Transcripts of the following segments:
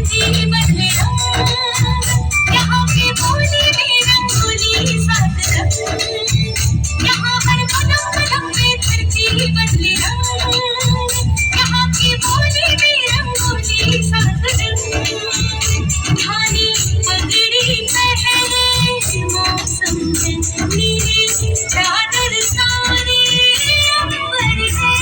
धरती बदले रंग, यहाँ की बोली में रंगोली साथ रंग, यहाँ हर कदम कदम पे धरती बदले रंग, यहाँ की बोली में रंगोली साथ रंग। धानी पगड़ी पहने मौसम है, नीली चादर सारे अंबर है,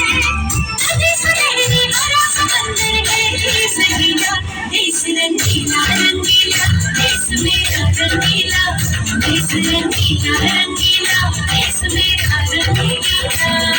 नदी सुनहरी हरा समंदर है, देश रंगीला देश रंगीला रंगीला, देश मेरा रंगीला, देश रंगीला रंगीला, देश मेरा रंगीला।